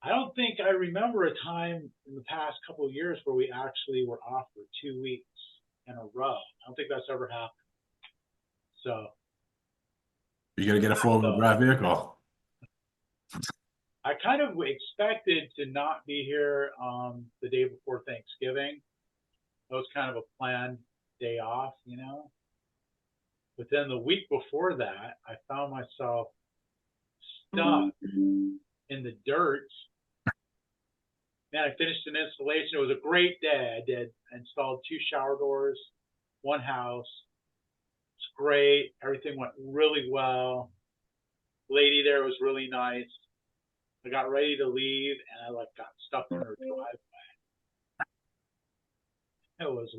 I don't think I remember a time in the past couple of years where we actually were off for 2 weeks in a row. I don't think that's ever happened. So You got to get a four-wheel drive vehicle. I kind of expected to not be here the day before Thanksgiving. That was kind of a planned day off, you know. But then the week before that, I found myself stuck in the dirt. Man, I finished an installation. It was a great day. I installed 2 shower doors, 1 house. It's great. Everything went really well. Lady there was really nice. I got ready to leave, and I got stuck in her driveway. It was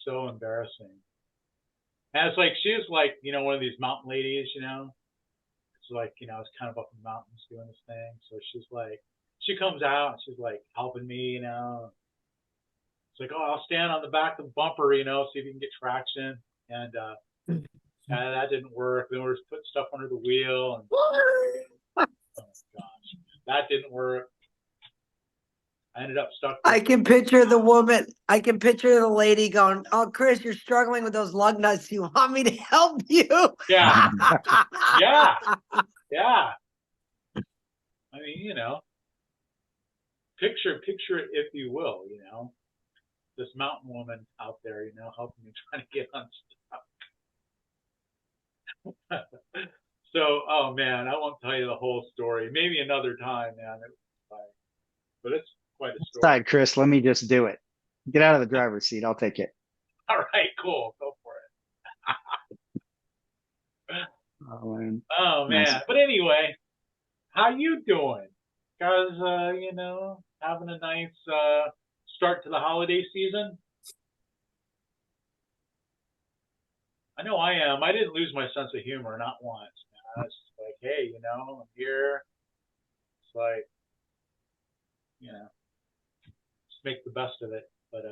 so embarrassing. And it's she was one of these mountain ladies, you know. It's I was kind of up in the mountains doing this thing. So she comes out and she's helping me, you know. It's oh, I'll stand on the back of the bumper, you know, see if you can get traction. And that didn't work. Then we're just putting stuff under the wheel. And, oh my gosh, that didn't work. I ended up stuck. I can picture the woman. I can picture the lady going, "Oh, Chris, you're struggling with those lug nuts. You want me to help you?" Yeah. Yeah. Yeah. I mean, you know, picture it if you will, you know, this mountain woman out there, you know, helping me trying to get unstuck. So, oh man, I won't tell you the whole story. Maybe another time, man. But it's quite a story. Side, Chris, let me just do it. Get out of the driver's seat. I'll take it. All right, cool. Go for it. Oh man. Nice. But anyway, how you doing? Guys, you know, having a nice start to the holiday season? I know I am. I didn't lose my sense of humor, not once. Man. It's hey, you know, I'm here. It's you know, just make the best of it. But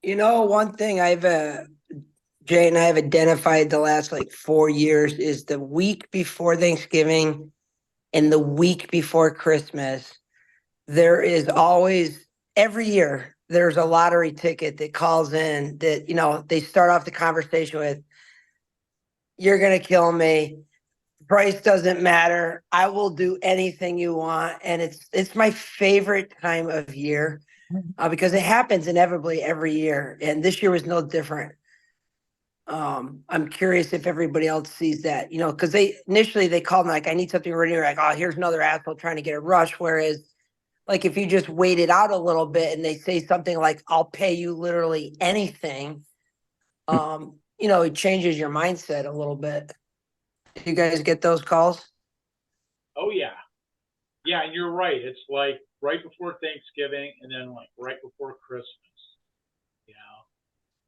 you know, one thing Jay and I have identified the last 4 years is the week before Thanksgiving and the week before Christmas. There is always, every year, there's a lottery ticket that calls in that, you know, they start off the conversation with, "You're going to kill me. Price doesn't matter. I will do anything you want." And it's my favorite time of year because it happens inevitably every year. And this year was no different. I'm curious if everybody else sees that, you know, because initially they called me I need something ready. Oh, here's another asshole trying to get a rush. Whereas if you just wait it out a little bit and they say something like, "I'll pay you literally anything," you know, it changes your mindset a little bit. Do you guys get those calls? Oh yeah. Yeah, and you're right. It's right before Thanksgiving and then right before Christmas. You know.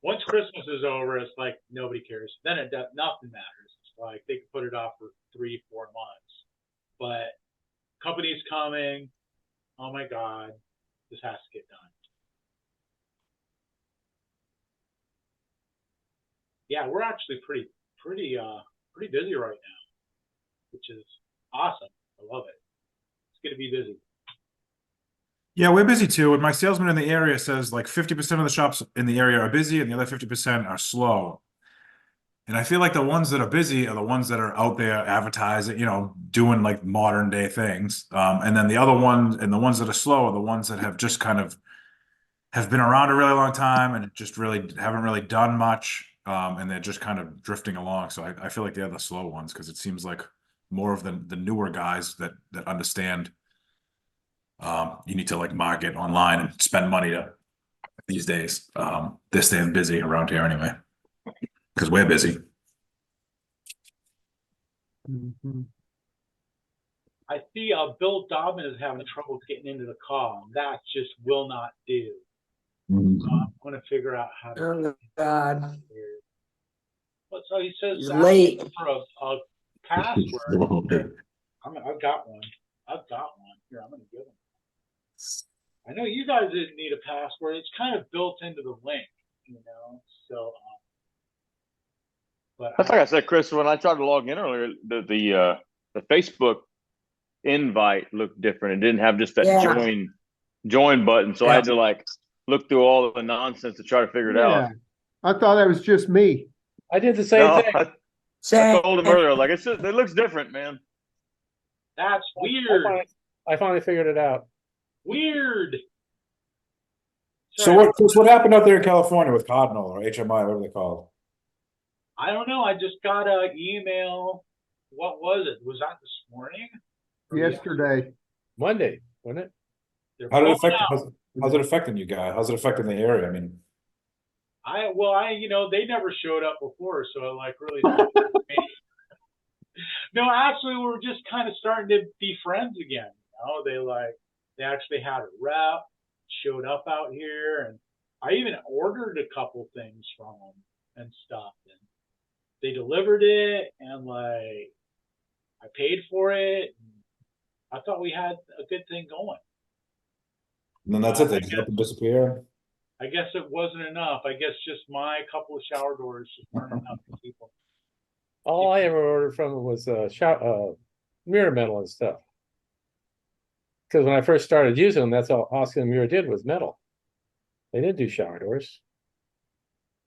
Once Christmas is over, it's nobody cares. Then nothing matters. It's they can put it off for 3-4 months. But company's coming. Oh my God, this has to get done. Yeah, we're actually pretty busy right now, which is awesome. I love it. It's good to be busy. Yeah, we're busy too. And my salesman in the area says 50% of the shops in the area are busy and the other 50% are slow. And I feel the ones that are busy are the ones that are out there advertising, you know, doing modern day things. And then the other ones and the ones that are slow are the ones that have just kind of have been around a really long time and just really haven't really done much. And they're just kind of drifting along. So I feel they're the slow ones because it seems like more of the newer guys that understand you need to market online and spend money these days. They're staying busy around here anyway because we're busy. Mm-hmm. I see Bill Dobbin is having trouble getting into the call. That just will not do. Mm-hmm. I'm going to figure out how to. Oh God! So he says he's late for a password. I've got one. Here, I'm going to give him. I know you guys didn't need a password. It's kind of built into the link, you know. So, but that's like I said, Chris. When I tried to log in earlier, the Facebook invite looked different. It didn't have just that Yeah. join button. So I Yeah. had to like look through all the nonsense to try to figure it out. Yeah, I thought that was just me. I did the same No, thing. I Same. told him earlier, like it looks different, man. That's weird. I finally figured it out. Weird. So Sorry, what happened out there in California with Cardinal or HMI, whatever they call I don't know. I just got an email. What was it? Was that this morning? Or Yesterday. Monday, wasn't it? They're it? How did it pulling affect? out. How's it affecting you guys? How's it affecting the area? I mean, They never showed up before, so I like really. No, actually, we're just kind of starting to be friends again. They actually had a rep, showed up out here, and I even ordered a couple things from them and stuff, and they delivered it, and like I paid for it. And I thought we had a good thing going. and then that's it. They just up and disappear. I guess it wasn't enough. I guess just my couple of shower doors just weren't enough for people. All I ever ordered from it was mirror metal and stuff. Because when I first started using them, that's all Oscar and Mirror did was metal. They didn't do shower doors.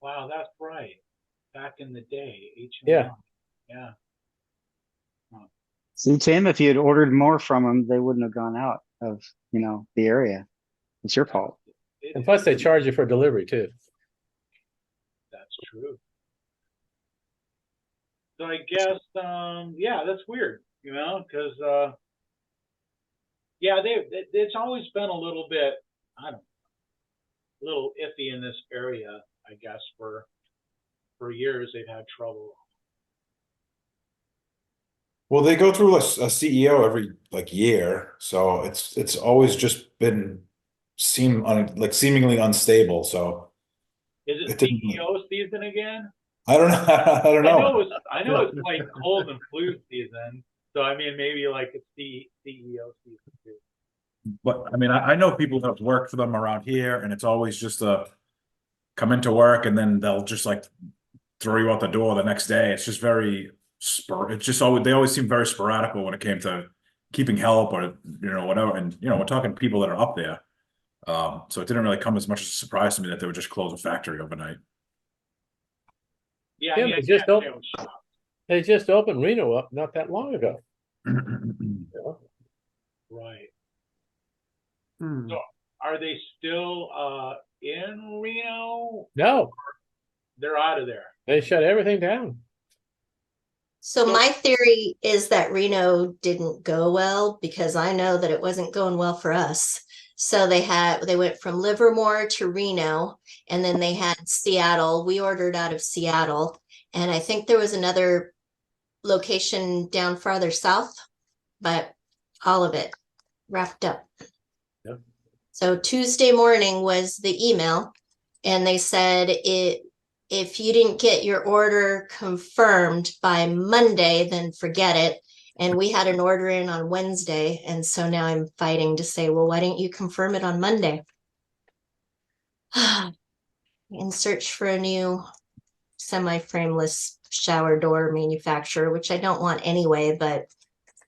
Wow, that's right. Back in the day, H&M. Yeah. Yeah. See, Tim, if you had ordered more from them, they wouldn't have gone out of, the area. It's your fault. And plus they charge you for delivery too. That's true. So I guess, yeah, that's weird, because, yeah, it's always been a little bit, I don't know, a little iffy in this area, I guess, for years they've had trouble. Well, they go through a CEO every year, so it's always just been seemingly unstable. So Is it it didn't- CEO season again? I don't know. I don't know. I know it's like cold and flu season. So I mean, maybe like it's the CEO season too. But I mean, I know people that have worked for them around here, and it's always just come into work and then they'll just throw you out the door the next day. It's just very it's just always, they always seem very sporadic when it came to keeping help or whatever. And we're talking people that are up there. So it didn't really come as much as a surprise to me that they would just close a factory overnight. Yeah, Yeah, yeah, they just yeah, don't- They just opened Reno up not that long ago. right. Hmm. So are they still in Reno? No, They're out of there. they shut everything down. So my theory is that Reno didn't go well because I know that it wasn't going well for us. So they went from Livermore to Reno, and then they had Seattle. We ordered out of Seattle, and I think there was another location down farther south, but all of it wrapped up. Yep. So Tuesday morning was the email, and they said if you didn't get your order confirmed by Monday, then forget it. And we had an order in on Wednesday. And so now I'm fighting to say, well, why didn't you confirm it on Monday? And search for a new semi-frameless shower door manufacturer, which I don't want anyway, but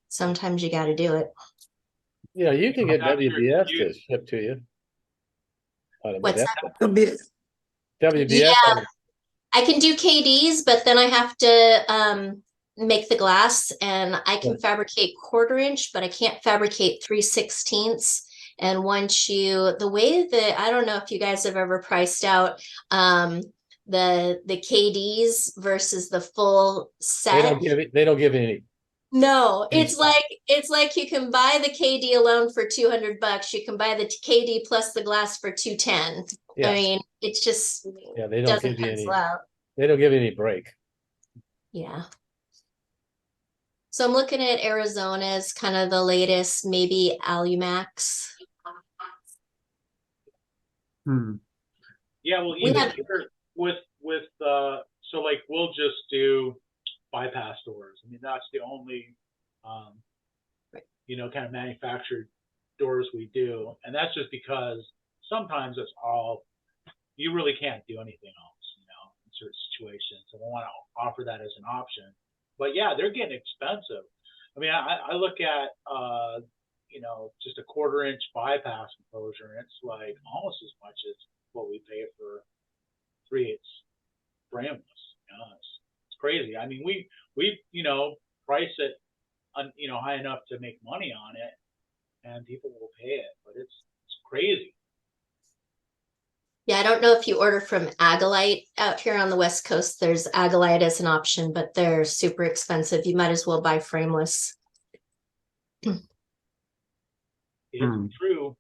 sometimes you got to do it. Yeah, you can get That's your WBF to excuse. ship to you. What's that? Could be- WBF. Yeah. I can do KDs, but then I have to make the glass, and I can fabricate 1/4 inch, but I can't fabricate 3/16. And once the way that, I don't know if you guys have ever priced out the KDs versus the full set. They don't give any. No, Any it's stock. like you can buy the KD alone for $200. You can buy the KD plus the glass for $210. Yeah. I mean, it's just Yeah, they don't doesn't give you any. pencil out. They don't give you any break. Yeah. So I'm looking at Arizona as kind of the latest, maybe Alumax. Hmm. Yeah, well, We even had- here with so like we'll just do bypass doors. I mean, that's the only kind of manufactured doors we do, and that's just because sometimes it's all you really can't do anything else, in certain situations. So we want to offer that as an option. But yeah, they're getting expensive. I mean, I look at, just a 1/4 inch bypass enclosure, and it's like almost as much as what we pay for 3/8 frameless. It's crazy. I mean, we price it, high enough to make money on it, and people will pay it, but it's crazy. Yeah, I don't know if you order from Agalite out here on the West Coast. There's Agalite as an option, but they're super expensive. You might as well buy frameless. It's true.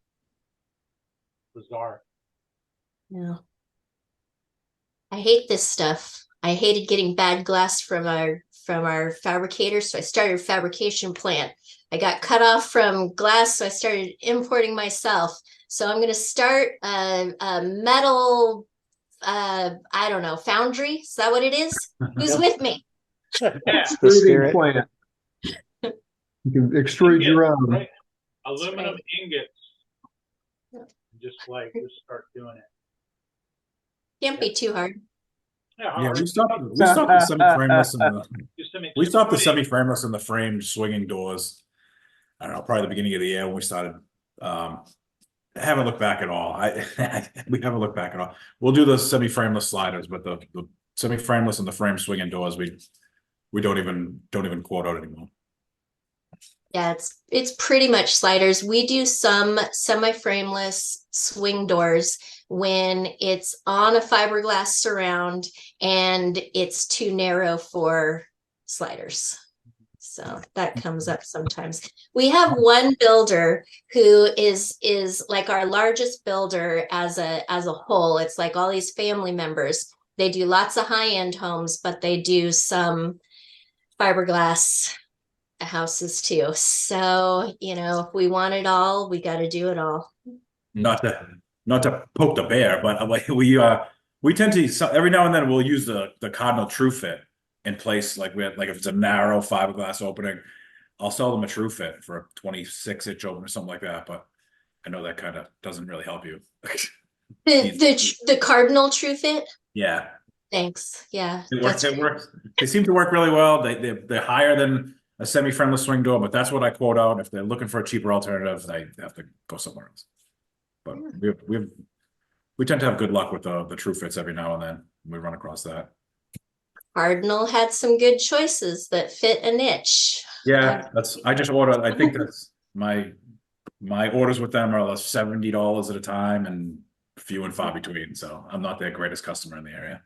Bizarre. Yeah. I hate this stuff. I hated getting bad glass from our fabricator, so I started a fabrication plant. I got cut off from glass, so I started importing myself. So I'm going to start a metal, I don't know, foundry. Is that what it is? Who's with me? Yeah. The Extruding spirit. plant. You can extrude your own. Right? Aluminum right. ingots. Yeah. Just start doing it. Can't be too hard. Yeah, we stopped the semi-frameless and we stopped the semi-frameless and the framed swinging doors. I don't know, probably the beginning of the year when we started. I haven't looked back at all. We haven't looked back at all. We'll do the semi-frameless sliders, but the semi-frameless and the frame swinging doors, we don't even quote out anymore. Yeah, it's pretty much sliders. We do some semi-frameless swing doors when it's on a fiberglass surround and it's too narrow for sliders. So that comes up sometimes. We have one builder who is like our largest builder as a whole. It's like all these family members. They do lots of high-end homes, but they do some fiberglass houses too. So, if we want it all, we got to do it all. Not to poke the bear, but we tend to every now and then we'll use the Cardinal True Fit in place, like if it's a narrow fiberglass opening, I'll sell them a True Fit for a 26-inch opening or something like that. But I know that kind of doesn't really help you. The Cardinal True Fit. Yeah. Thanks. Yeah. It works. They seem to work really well. They're higher than a semi-frameless swing door, but that's what I quote out. If they're looking for a cheaper alternative, they have to go somewhere else. But we tend to have good luck with the True Fits every now and then. We run across that. Cardinal had some good choices that fit a niche. Yeah, I just ordered. I think that's my orders with them are $70 at a time and few and far between. So I'm not their greatest customer in the area.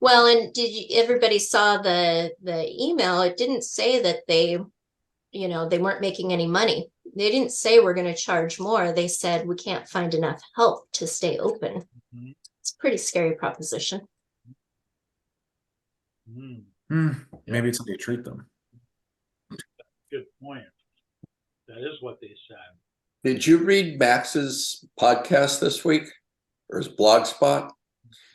Well, and everybody saw the email? It didn't say that they weren't making any money. They didn't say we're going to charge more. They said we can't find enough help to stay open. Mm-hmm. It's a pretty scary proposition. Maybe it's how you treat them. Good point. That is what they said. Did you read Max's podcast this week or his blog spot?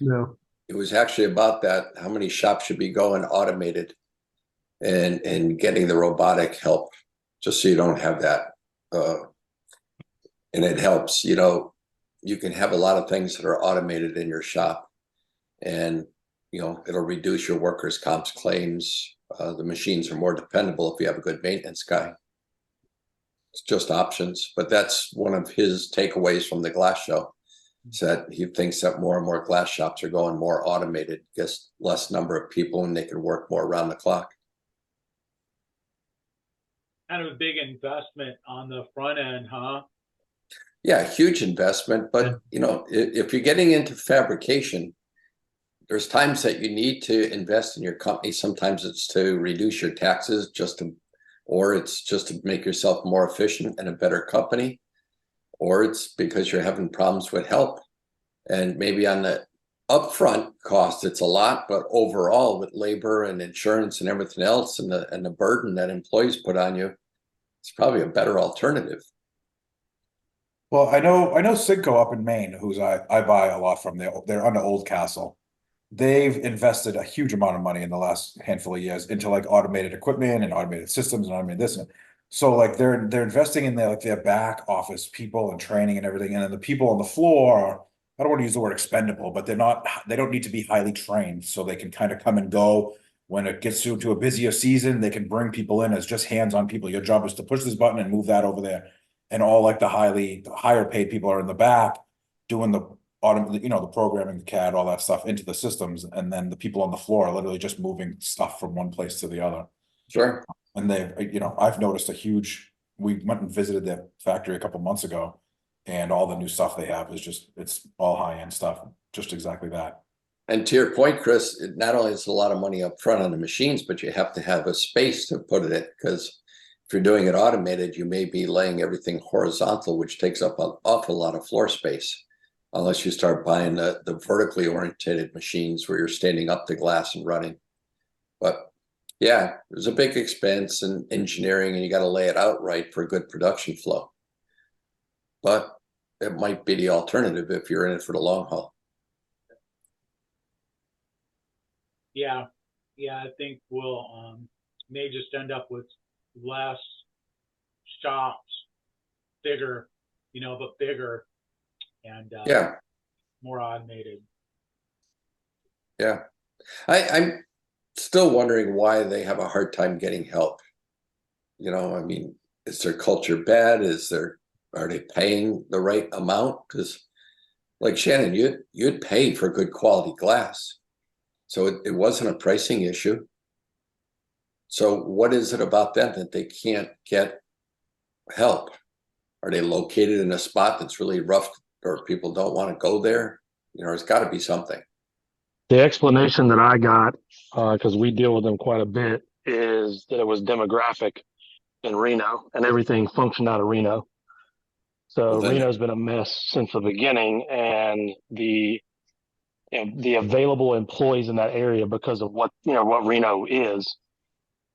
No. It was actually about that, how many shops should be going automated and getting the robotic help, just so you don't have that. And it helps, you can have a lot of things that are automated in your shop, and it'll reduce your workers' comp claims. The machines are more dependable if you have a good maintenance guy. It's just options, but that's one of his takeaways from the glass show. Said he thinks that more and more glass shops are going more automated, just less number of people, and they can work more around the clock. Kind of a big investment on the front end, huh? Yeah, huge investment. But if you're getting into fabrication, there's times that you need to invest in your company. Sometimes it's to reduce your taxes, or it's just to make yourself more efficient and a better company, or it's because you're having problems with help. And maybe on the upfront cost, it's a lot, but overall with labor and insurance and everything else and the burden that employees put on you, it's probably a better alternative. Well, I know Sigco up in Maine, who's I buy a lot from. They're under Oldcastle. They've invested a huge amount of money in the last handful of years into like automated equipment and automated systems and automated this. And so like they're investing in their back office people and training and everything. And then the people on the floor are, I don't want to use the word expendable, but they don't need to be highly trained, so they can kind of come and go When it gets to a busier season, they can bring people in as just hands-on people. Your job is to push this button and move that over there. And all like the higher paid people are in the back doing the the programming, the CAD, all that stuff into the systems. And then the people on the floor are literally just moving stuff from one place to the other. Sure. And I've noticed we went and visited their factory a couple months ago, and all the new stuff they have is it's all high-end stuff, just exactly that. And to your point, Chris, not only is a lot of money up front on the machines, but you have to have a space to put it in, because if you're doing it automated, you may be laying everything horizontal, which takes up an awful lot of floor space, unless you start buying the vertically oriented machines where you're standing up the glass and running. But yeah, there's a big expense in engineering, and you got to lay it out right for a good production flow. But it might be the alternative if you're in it for the long haul. Yeah, I think we'll may just end up with less shops, bigger, but bigger, and Yeah, more automated. yeah. I'm still wondering why they have a hard time getting help. I mean, is their culture bad? Are they paying the right amount? Because, like Shannon, you'd pay for good quality glass. So it wasn't a pricing issue. So what is it about them that they can't get help? Are they located in a spot that's really rough, or people don't want to go there? It's got to be something. The explanation that I got, because we deal with them quite a bit, is that it was demographic in Reno, and everything functioned out of Reno. So Reno's been a mess since the beginning, and the available employees in that area, because of what Reno is,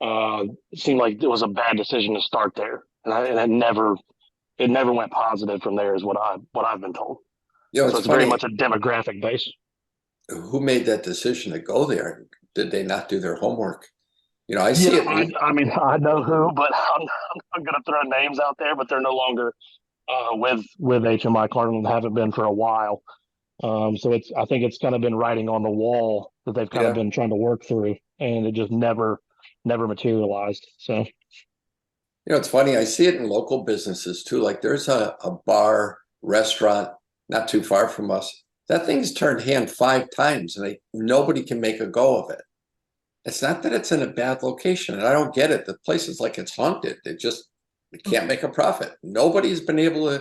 it seemed like it was a bad decision to start there, and it never went positive from there, is what I've been told. So it's very much a demographic base. Who made that decision to go there? Did they not do their homework? I see it. I mean, I know who, but I'm not going to throw names out there. But they're no longer with HMI Cardinal, and haven't been for a while. So I think it's kind of been writing on the wall that they've kind of been trying to work through, and it just never materialized. So, it's funny. I see it in local businesses too. Like there's a bar, restaurant not too far from us. That thing's turned hand 5 times, and nobody can make a go of it. It's not that it's in a bad location, and I don't get it. The place is like it's haunted. It can't make a profit. Nobody's been able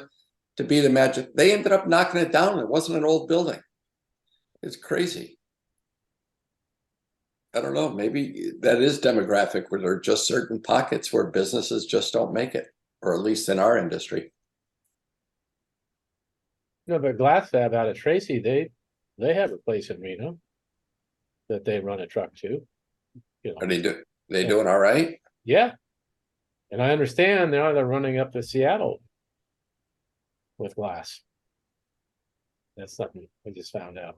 to be the magic. They ended up knocking it down. It wasn't an old building. It's crazy. I don't know. Maybe that is demographic, where there are just certain pockets where businesses just don't make it, or at least in our industry. No, but Glass Fab out of Tracy, they have a place in Reno that they run a truck to. Are they doing all right? Yeah. And I understand now they're running up to Seattle with glass. That's something I just found out.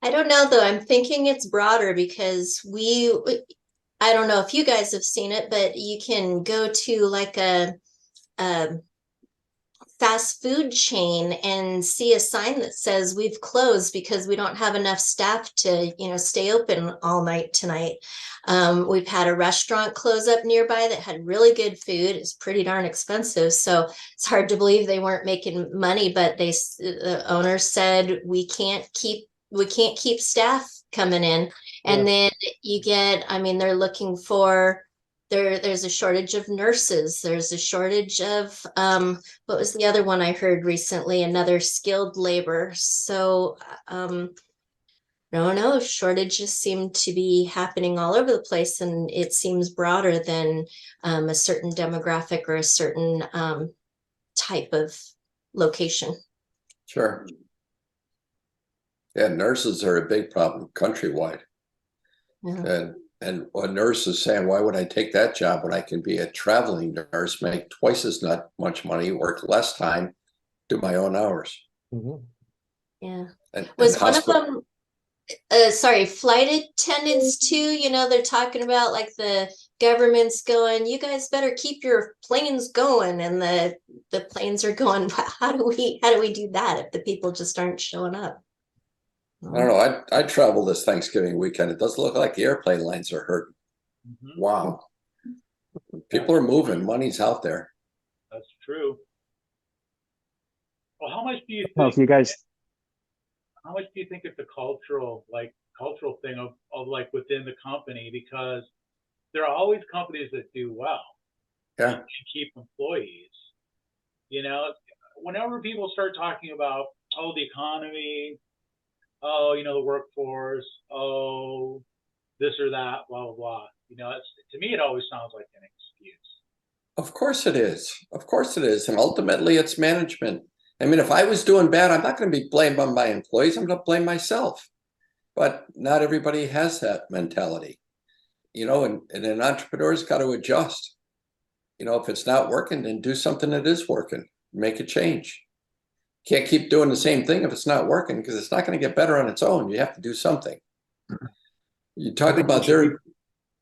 I don't know though. I'm thinking it's broader, because I don't know if you guys have seen it, but you can go to like a fast food chain and see a sign that says we've closed because we don't have enough staff to stay open all night tonight. We've had a restaurant close up nearby that had really good food. It's pretty darn expensive, so it's hard to believe they weren't making money, but the owner said we can't keep staff coming in. And then they're looking for, there's a shortage of nurses. There's a shortage of, what was the other one I heard recently? Another skilled labor. So, no, shortages seem to be happening all over the place, and it seems broader than a certain demographic or a certain type of location. Sure. Yeah, nurses are a big problem countrywide. Yeah. And a nurse is saying, why would I take that job when I can be a traveling nurse, make twice as much money, work less time, do my own hours? Mm-hmm. Yeah. Was one of them, flight attendants too? They're talking about like the government's going, you guys better keep your planes going, and the planes are going. How do we do that if the people just aren't showing up? I don't know. I travel this Thanksgiving weekend. It doesn't look like the airplane lines are hurting. Mhm. Wow. People are moving. Money's out there. That's true. Well, how much do you Well, if think? you guys, How much do you think it's a cultural thing of like within the company? Because there are always companies that do well Yeah. and keep employees. You know, whenever people start talking about, oh, the economy, oh, the workforce, oh, this or that, blah blah blah. To me, it always sounds like an excuse. Of course it is. Of course it is. And ultimately, it's management. I mean, if I was doing bad, I'm not going to be blamed on my employees. I'm going to blame myself. But not everybody has that mentality, and an entrepreneur's got to adjust. If it's not working, then do something that is working. Make a change. Can't keep doing the same thing if it's not working, because it's not going to get better on its own. You have to do something. You I talk think about their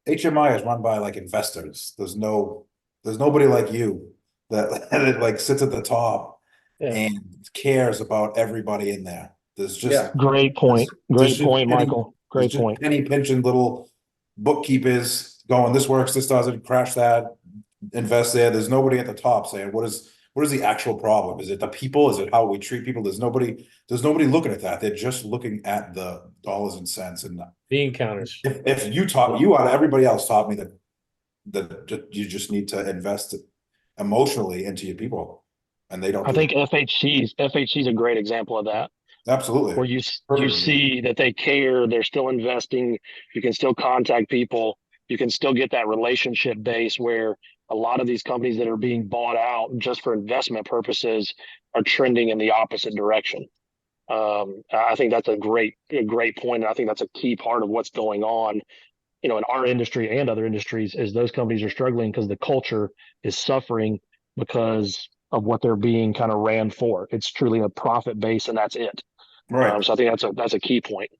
HMI is run by like investors. There's nobody like you that, that like sits at the top Yeah. and cares about everybody in there. There's just Yeah. Great point. there's Great just point, penny- Michael. there's Great just point. penny pinching little bookkeepers going, this works, this doesn't, crash that, invest there. There's nobody at the top saying, what is the actual problem? Is it the people? Is it how we treat people? There's nobody looking at that. They're just looking at the dollars and cents. And Bean counters. if you taught you out of everybody else taught me that you just need to invest emotionally into your people, and they don't I do think that. FHC is a great example of that, Absolutely. where you Perfect. see that they care, they're still investing, you can still contact people, you can still get that relationship base, where a lot of these companies that are being bought out just for investment purposes are trending in the opposite direction. I think that's a great point, and I think that's a key part of what's going on, in our industry and other industries, is those companies are struggling because the culture is suffering because of what they're being kind of ran for. It's truly a profit base, and that's it. Right. So I think that's a key point.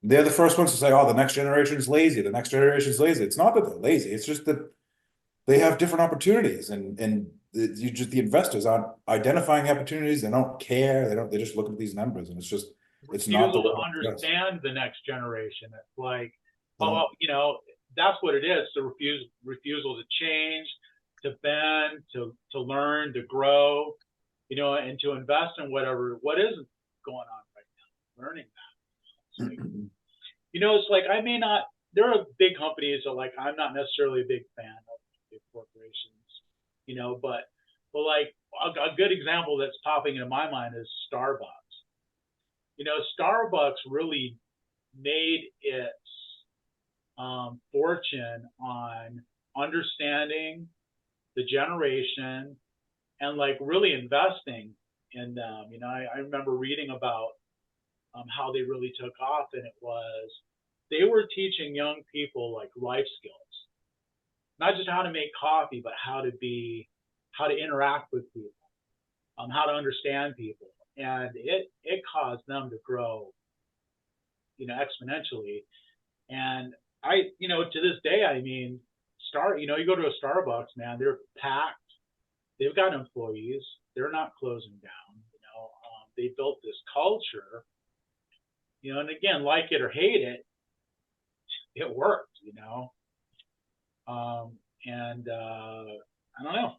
They're the first ones to say, oh, the next generation's lazy. The next generation's lazy. It's not that they're lazy. It's just that they have different opportunities, and the investors aren't identifying opportunities. They don't care. They just look at these numbers, and it's not the Refusal to way. understand the next generation. It's like, They don't- that's what it is. The refusal to change, to bend, to learn, to grow, and to invest in what is going on right now. Learning that. It's like I may not. There are big companies that like I'm not necessarily a big fan of big corporations, but like a good example that's popping into my mind is Starbucks. Starbucks really made its fortune on understanding the generation and like really investing in them. I remember reading about how they really took off, and it was they were teaching young people like life skills, not just how to make coffee, but how to interact with people, how to understand people, and it caused them to grow, exponentially. And to this day, I mean, you go to a Starbucks, man, they're packed. They've got employees. They're not closing down. They built this culture. And again, like it or hate it, it worked. And I don't know.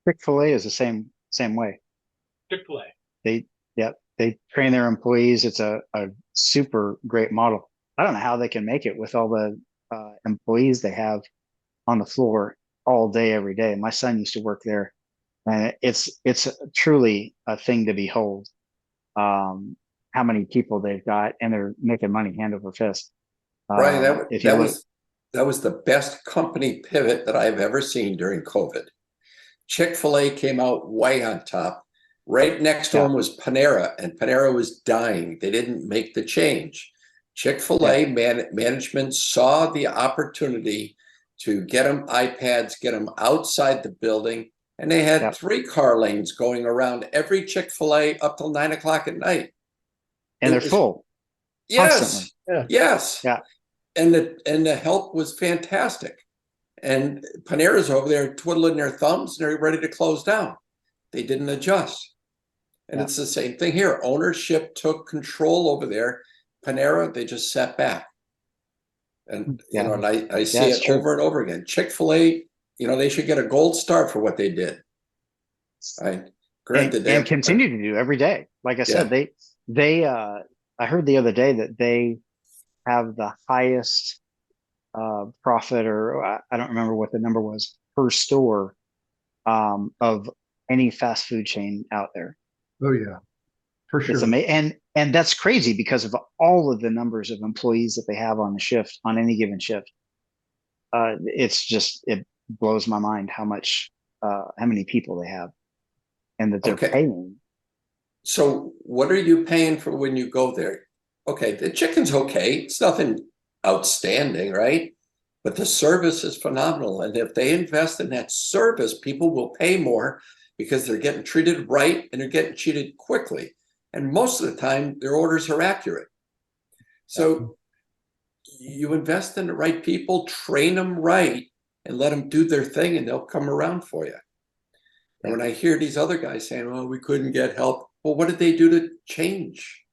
Chick-fil-A is the same way. Chick-fil-A. They train their employees. It's a super great model. I don't know how they can make it with all the employees they have on the floor all day, every day. My son used to work there, and it's truly a thing to behold. How many people they've got, and they're making money hand over fist. Brian, If you look, that was the best company pivot that I've ever seen during COVID. Chick-fil-A came out way on top. Right next to them was Panera, and Panera was dying. They didn't make the change. Chick-fil-A management saw the opportunity to get them iPads, get them outside the building, and they had 3 car lanes going around every Chick-fil-A up till 9 o'clock at night. and they're full. Yes. Constantly. Yes. Yeah. And the help was fantastic. And Panera's over there twiddling their thumbs, and they're ready to close down. They didn't adjust. And it's the same thing here. Ownership took control over there. Panera, they just sat back. And, you know, and I see it's it true. over and over again. Chick-fil-A, you know, they should get a gold star for what they did. Granted, and continue to do every day. Like I said, I heard the other day that they have the highest profit, or I don't remember what the number was, per store of any fast food chain out there. Oh yeah, for sure. It's amazing, and that's crazy because of all of the numbers of employees that they have on the shift, on any given shift. It's just, it blows my mind how many people they have, and that they're paying. So what are you paying for when you go there? Okay, the chicken's okay. It's nothing outstanding, right? But the service is phenomenal. And if they invest in that service, people will pay more because they're getting treated right and they're getting treated quickly. And most of the time, their orders are accurate. So you invest in the right people, train them right, and let them do their thing, and they'll come around for you. And when I hear these other guys saying, "Oh, we couldn't get help," well, what did they do to change?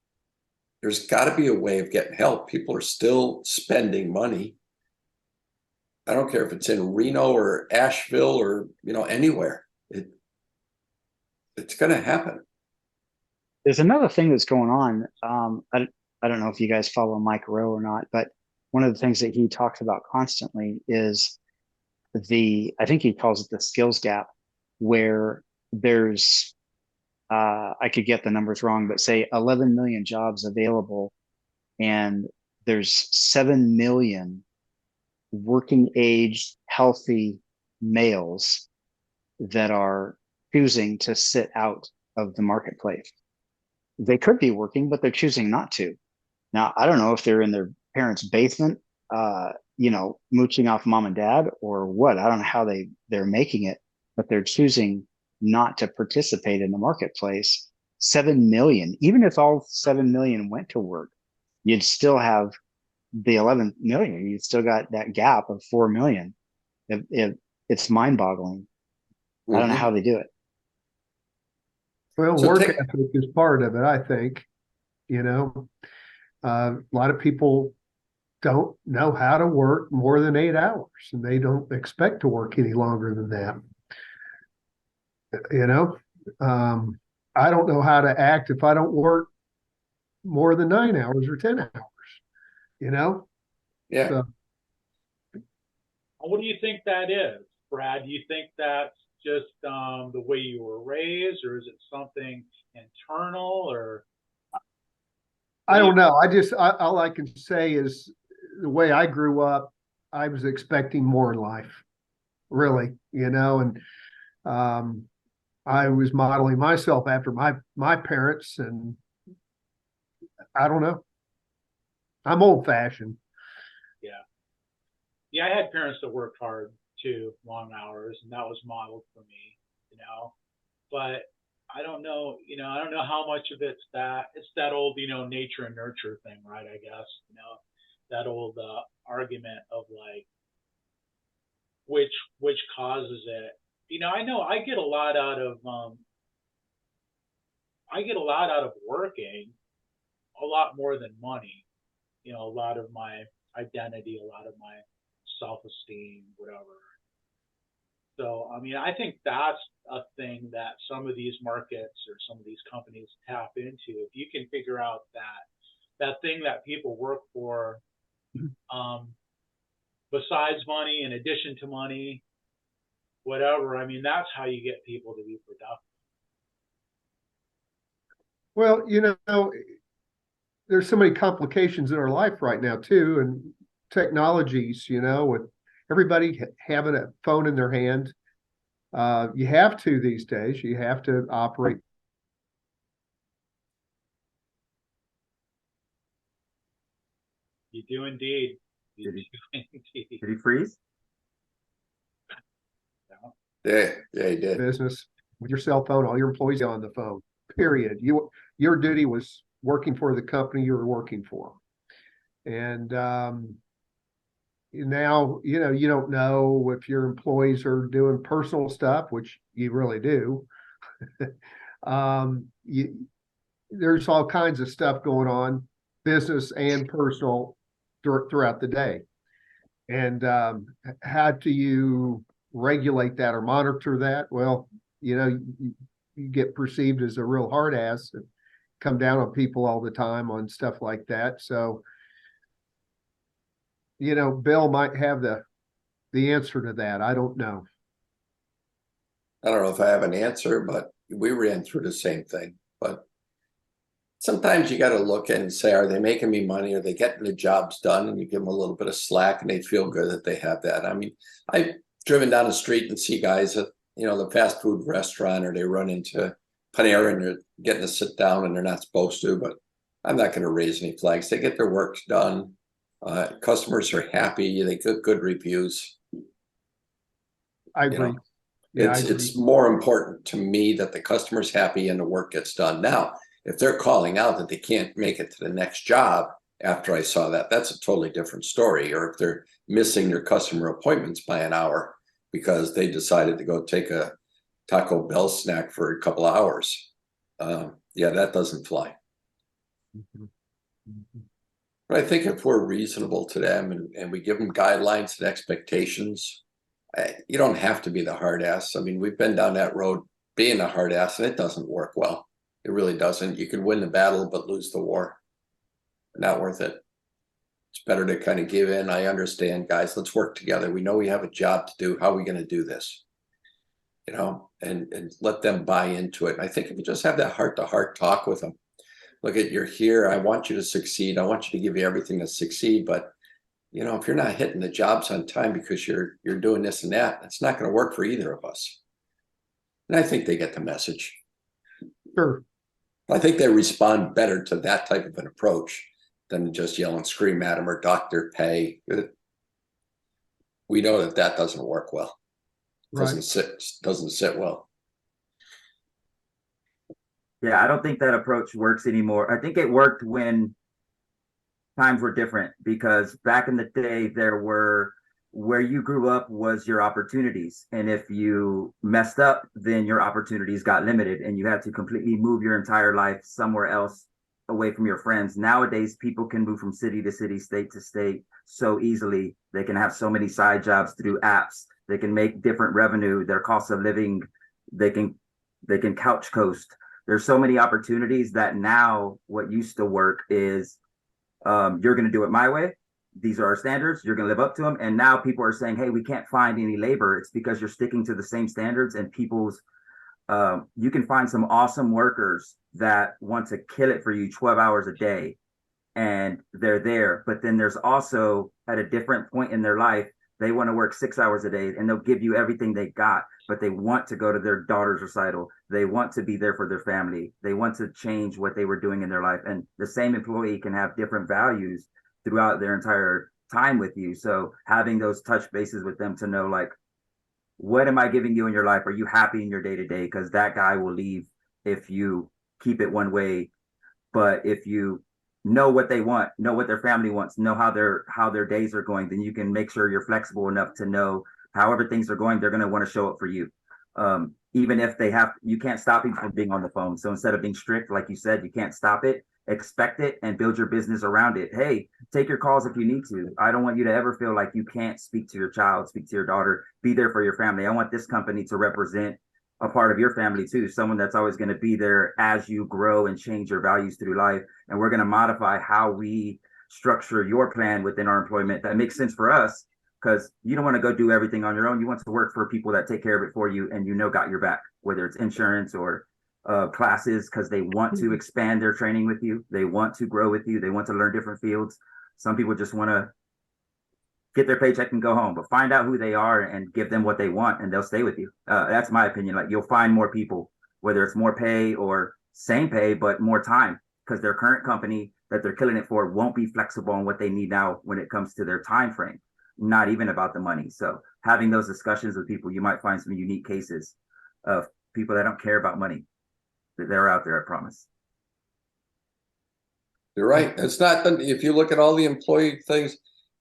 There's got to be a way of getting help. People are still spending money. I don't care if it's in Reno or Asheville or, you know, anywhere. It's going to happen. There's another thing that's going on. I don't know if you guys follow Mike Rowe or not, but one of the things that he talks about constantly is I think he calls it the skills gap, where there's, I could get the numbers wrong, but say 11 million jobs available, and there's 7 million working age, healthy males that are choosing to sit out of the marketplace. They could be working, but they're choosing not to. Now, I don't know if they're in their parents' basement, you know, mooching off mom and dad, or what. I don't know how they're making it, but they're choosing not to participate in the marketplace. 7 million, even if all 7 million went to work, you'd still have the 11 million. You've still got that gap of 4 million. It's mind boggling. I don't know how they do it. Well, work ethic is part of it, I think. You know, a lot of people don't know how to work more than 8 hours, and they don't expect to work any longer than that. You know, I don't know how to act if I don't work more than 9 hours or 10 hours, you know? Yeah. So, what do you think that is, Brad? Do you think that's just the way you were raised, or is it something internal, or? I don't know. All I can say is the way I grew up, I was expecting more in life, really, you know, and I was modeling myself after my parents, and I don't know. I'm old fashioned. Yeah, I had parents that worked hard too, long hours, and that was modeled for me, you know. But I don't know, you know, I don't know how much of it's that old, you know, nature and nurture thing, right? I guess, you know, that old argument of like which causes it. You know, I know I get a lot out of working, a lot more than money. You know, a lot of my identity, a lot of my self-esteem, whatever. So, I mean, I think that's a thing that some of these markets or some of these companies tap into. If you can figure out that thing that people work for, besides money, in addition to money, whatever, I mean, that's how you get people to be productive. Well, you know, there's so many complications in our life right now too, and technologies, you know, with everybody having a phone in their hand. You have to these days. You have to operate. You do indeed. You do indeed. Did he freeze? Yeah, he did. Business with your cell phone, all your employees on the phone. Period. Your duty was working for the company you were working for, and now, you know, you don't know if your employees are doing personal stuff, which you really do. there's all kinds of stuff going on, business and personal, throughout the day. And how do you regulate that or monitor that? Well, you get perceived as a real hard ass and come down on people all the time on stuff like that. So, Bill might have the answer to that. I don't know. I don't know if I have an answer, but we ran through the same thing. But sometimes you got to look and say, are they making me money? Are they getting the jobs done? And you give them a little bit of slack and they feel good that they have that. I mean, I've driven down the street and see guys at, the fast food restaurant, or they run into Panera and they're getting to sit down and they're not supposed to, but I'm not going to raise any flags. They get their work done. Customers are happy. They get good reviews. I agree. It's more important to me that the customer's happy and the work gets done. Now, if they're calling out that they can't make it to the next job after I saw that, that's a totally different story. Or if they're missing their customer appointments by an hour because they decided to go take a Taco Bell snack for a couple of hours. That doesn't fly. But I think if we're reasonable to them and we give them guidelines and expectations, you don't have to be the hard ass. I mean, we've been down that road being a hard ass, and it doesn't work well. It really doesn't. You can win the battle, but lose the war. Not worth it. It's better to kind of give in. I understand, guys. Let's work together. We know we have a job to do. How are we going to do this? And let them buy into it. And I think if you just have that heart-to-heart talk with them, look, you're here. I want you to succeed. I want you to give you everything to succeed. But if you're not hitting the jobs on time because you're doing this and that, it's not going to work for either of us. And I think they get the message. Sure. I think they respond better to that type of an approach than just yell and scream at them or doctor pay. We know that doesn't work well. Doesn't sit well. Yeah, I don't think that approach works anymore. I think it worked when times were different, because back in the day, where you grew up was your opportunities. And if you messed up, then your opportunities got limited and you had to completely move your entire life somewhere else away from your friends. Nowadays, people can move from city to city, state to state so easily. They can have so many side jobs through apps. They can make different revenue, their cost of living. They can couch coast. There's so many opportunities that now what used to work is you're going to do it my way. These are our standards. You're going to live up to them. And now people are saying, hey, we can't find any labor. It's because you're sticking to the same standards, and you can find some awesome workers that want to kill it for you 12 hours a day, and they're there. But then there's also, at a different point in their life, they want to work 6 hours a day, and they'll give you everything they got, but they want to go to their daughter's recital. They want to be there for their family. They want to change what they were doing in their life. And the same employee can have different values throughout their entire time with you. So having those touch bases with them to know, like, what am I giving you in your life? Are you happy in your day to day? Because that guy will leave if you keep it one way. But if you know what they want, know what their family wants, know how their days are going, then you can make sure you're flexible enough to know however things are going, they're going to want to show up for you. Even if you can't stop people from being on the phone. So instead of being strict, like you said, you can't stop it, expect it and build your business around it. Hey, take your calls if you need to. I don't want you to ever feel like you can't speak to your child, speak to your daughter, be there for your family. I want this company to represent a part of your family too, someone that's always going to be there as you grow and change your values through life. And we're going to modify how we structure your plan within our employment that makes sense for us, because you don't want to go do everything on your own. You want to work for people that take care of it for you and got your back, whether it's insurance or classes, because they want to expand their training with you. They want to grow with you. They want to learn different fields. Some people just want to get their paycheck and go home, but find out who they are and give them what they want, and they'll stay with you. That's my opinion. Like, you'll find more people, whether it's more pay or same pay, but more time, because their current company that they're killing it for won't be flexible on what they need now when it comes to their time frame, not even about the money. So having those discussions with people, you might find some unique cases of people that don't care about money. They're out there, I promise. You're right. It's not, if you look at all the employee things,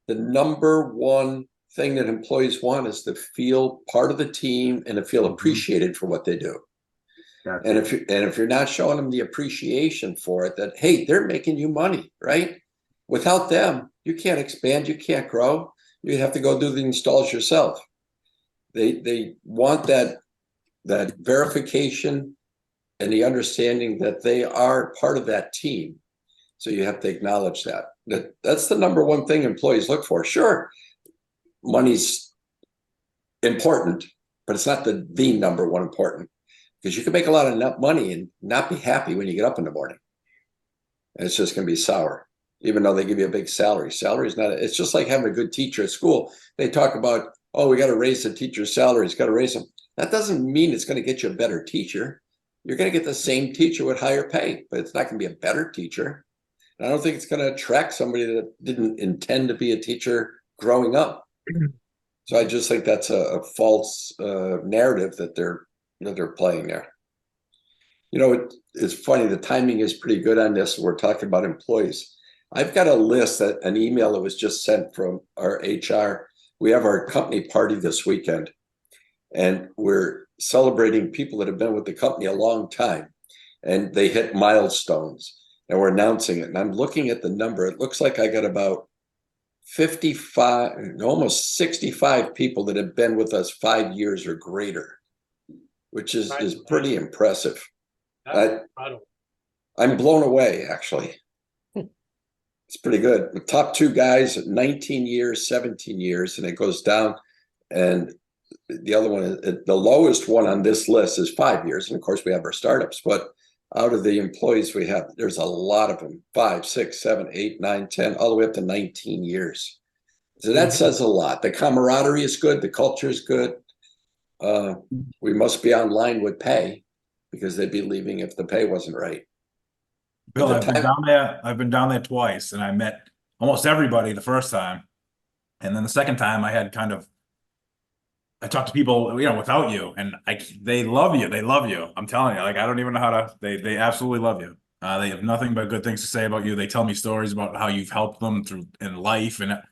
the number one thing that employees want is to feel part of the team and to feel appreciated for what they do. Gotcha. And if you're not showing them the appreciation for it, that hey, they're making you money, right? Without them, you can't expand, you can't grow. You have to go do the installs yourself. They want that verification and the understanding that they are part of that team. So you have to acknowledge that. That's the number one thing employees look for. Sure, money's important, but it's not the number one important, because you can make a lot of money and not be happy when you get up in the morning. And it's just going to be sour, even though they give you a big salary. Salary is not, it's just like having a good teacher at school. They talk about, oh, we got to raise the teacher's salaries, got to raise them. That doesn't mean it's going to get you a better teacher. You're going to get the same teacher with higher pay, but it's not going to be a better teacher. And I don't think it's going to attract somebody that didn't intend to be a teacher growing up. So I just think that's a false narrative that they're playing there. You know, it's funny. The timing is pretty good on this. We're talking about employees. I've got a list, an email that was just sent from our HR. We have our company party this weekend, and we're celebrating people that have been with the company a long time, and they hit milestones, and we're announcing it. And I'm looking at the number. It looks like I got about 55, almost 65 people that have been with us 5 years or greater, which is pretty impressive. I'm blown away, actually. It's pretty good. The top two guys, 19 years, 17 years, and it goes down. And the other one, the lowest one on this list is 5 years. And of course, we have our startups. But out of the employees we have, there's a lot of them, 5, 6, 7, 8, 9, 10, all the way up to 19 years. So that says a lot. The camaraderie is good. The culture is good. We must be online with pay, because they'd be leaving if the pay wasn't right. Bill, I've been down there twice, and I met almost everybody the first time. And then the second time I talked to people, without you, and they love you. They love you. I'm telling you, like, I don't even know how to, they absolutely love you. They have nothing but good things to say about you. They tell me stories about how you've helped them through in life. And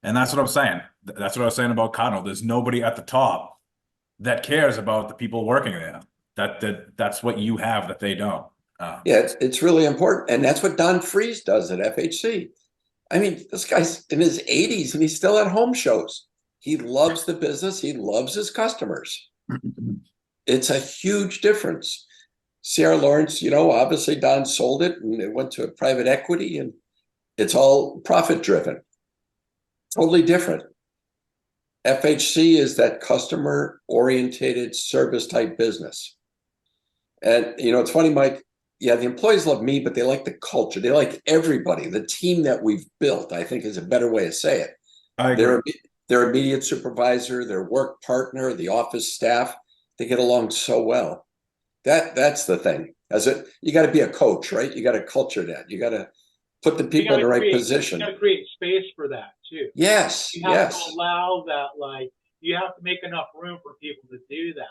that's what I'm saying. That's what I was saying about Connell. There's nobody at the top that cares about the people working there. That's what you have that they don't. Yeah, it's really important. And that's what Don Freeze does at FHC. I mean, this guy's in his 80s and he's still at home shows. He loves the business. He loves his customers. It's a huge difference. Sierra Lawrence, obviously Don sold it and it went to a private equity, and it's all profit driven. Totally different. FHC is that customer orientated service type business. And, it's funny, Mike. Yeah, the employees love me, but they like the culture. They like everybody. The team that we've built, I think, is a better way to say it. I agree. Their immediate supervisor, their work partner, the office staff, they get along so well. That's the thing. You got to be a coach, right? You got to culture that. You got to put the people in the right position. You got to create space for that too. Yes. You have to allow that, you have to make enough room for people to do that.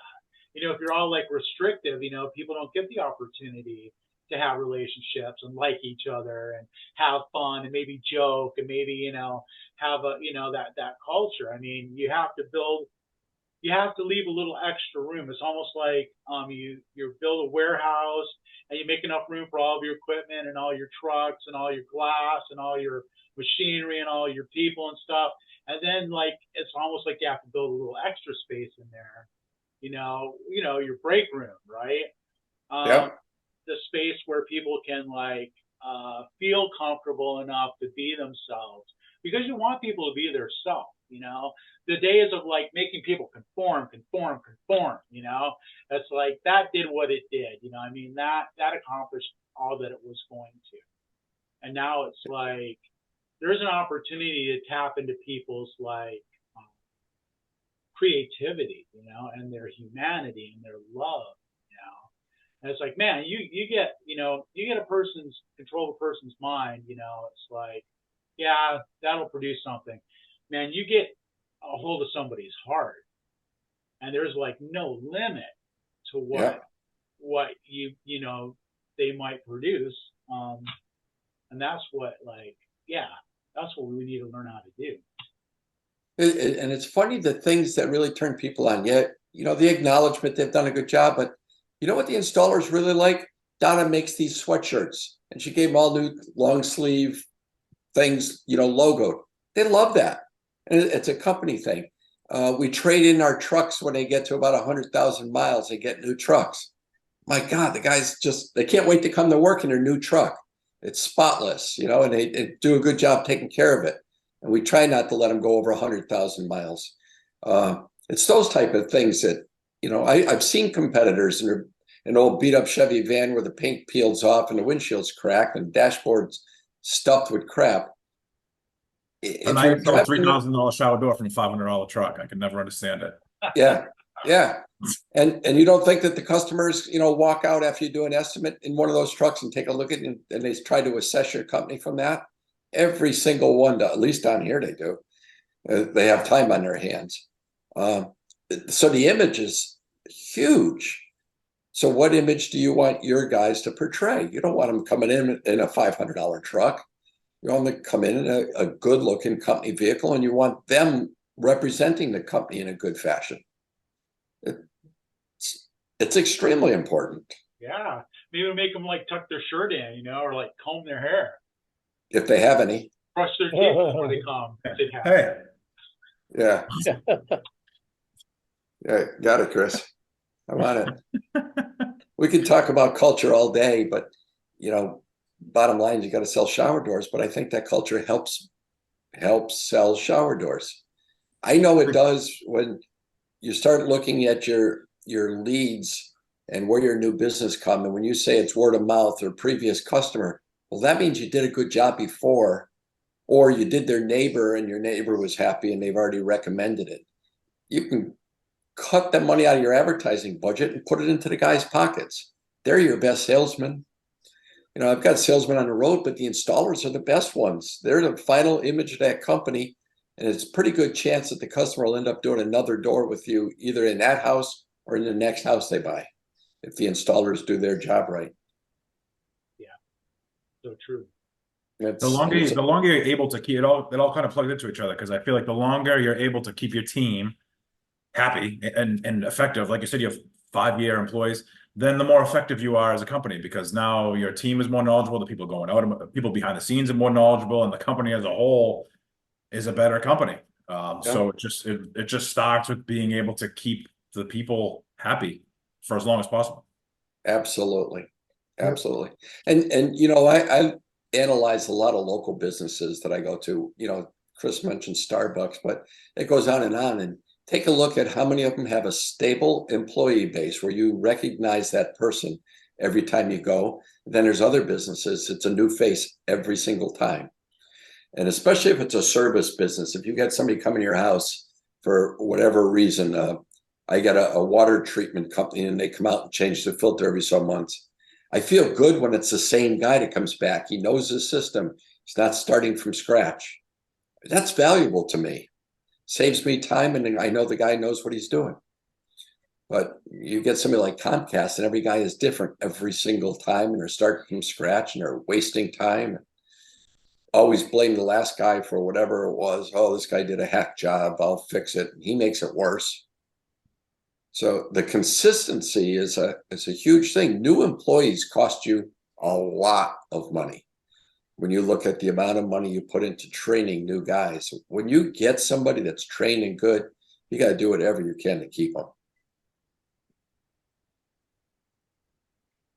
If you're all restrictive, people don't get the opportunity to have relationships and like each other and have fun and maybe joke and maybe, have that culture. I mean, you have to leave a little extra room. It's almost like you build a warehouse and you make enough room for all of your equipment and all your trucks and all your glass and all your machinery and all your people and stuff. And then it's almost like you have to build a little extra space in there. Your break room, right? The space where people can feel comfortable enough to be themselves, because you want people to be their self. The days of making people conform. That's that did what it did. That accomplished all that it was going to. And now it's there's an opportunity to tap into people's creativity, and their humanity and their love, And it's man, you get a person's control of a person's mind, it's yeah, that'll produce something. Man, you get a hold of somebody's heart, and there's no limit to what they might produce. And that's what that's what we need to learn how to do. And it's funny, the things that really turn people on. Yeah, the acknowledgement, they've done a good job, but You know what the installers really like? Donna makes these sweatshirts, and she gave them all new long sleeve things, logoed. They love that. And it's a company thing. We trade in our trucks when they get to about 100,000 miles. They get new trucks. My God, the guys they can't wait to come to work in their new truck. It's spotless, and they do a good job taking care of it. And we try not to let them go over 100,000 miles. It's those type of things that, I've seen competitors in an old beat up Chevy van where the paint peels off and the windshield's cracked and dashboards stuffed with crap. And I sold a $3,000 shower door from a $500 truck. I could never understand it. Yeah. Yeah. And you don't think that the customers, walk out after you do an estimate in one of those trucks and take a look at it and they try to assess your company from that? Every single one, at least down here they do. They have time on their hands. So the image is huge. So what image do you want your guys to portray? You don't want them coming in a $500 truck. You want them to come in a good looking company vehicle, and you want them representing the company in a good fashion. It's extremely important. Yeah. Maybe make them like tuck their shirt in, or like comb their hair. If they have any. Brush their teeth before they come. Hey. Yeah. Yeah, got it, Chris. I want it. We could talk about culture all day, but bottom line, you got to sell shower doors. But I think that culture helps sell shower doors. I know it does when you start looking at your leads and where your new business come. And when you say it's word of mouth or previous customer, well, that means you did a good job before, or you did their neighbor and your neighbor was happy and they've already recommended it. You can cut the money out of your advertising budget and put it into the guy's pockets. They're your best salesmen. I've got salesmen on the road, but the installers are the best ones. They're the final image of that company. And it's a pretty good chance that the customer will end up doing another door with you, either in that house or in the next house they buy, if the installers do their job right. Yeah, so true. The longer you're able to keep it all kind of plugged into each other, because I feel like the longer you're able to keep your team happy and effective, like you said, you have 5-year employees, then the more effective you are as a company, because now your team is more knowledgeable, the people going out, people behind the scenes are more knowledgeable, and the company as a whole is a better company. So it just starts with being able to keep the people happy for as long as possible. Absolutely. Absolutely. And I analyze a lot of local businesses that I go to. Chris mentioned Starbucks, but it goes on. And take a look at how many of them have a stable employee base where you recognize that person every time you go. Then there's other businesses, it's a new face every single time. And especially if it's a service business, if you get somebody come in your house for whatever reason, I got a water treatment company and they come out and change the filter every so months. I feel good when it's the same guy that comes back. He knows his system. He's not starting from scratch. That's valuable to me. Saves me time, and I know the guy knows what he's doing. But you get somebody like Comcast, and every guy is different every single time, and they're starting from scratch, and they're wasting time. Always blame the last guy for whatever it was. Oh, this guy did a hack job. I'll fix it. He makes it worse. So the consistency is a huge thing. New employees cost you a lot of money. When you look at the amount of money you put into training new guys, when you get somebody that's trained and good, you got to do whatever you can to keep them.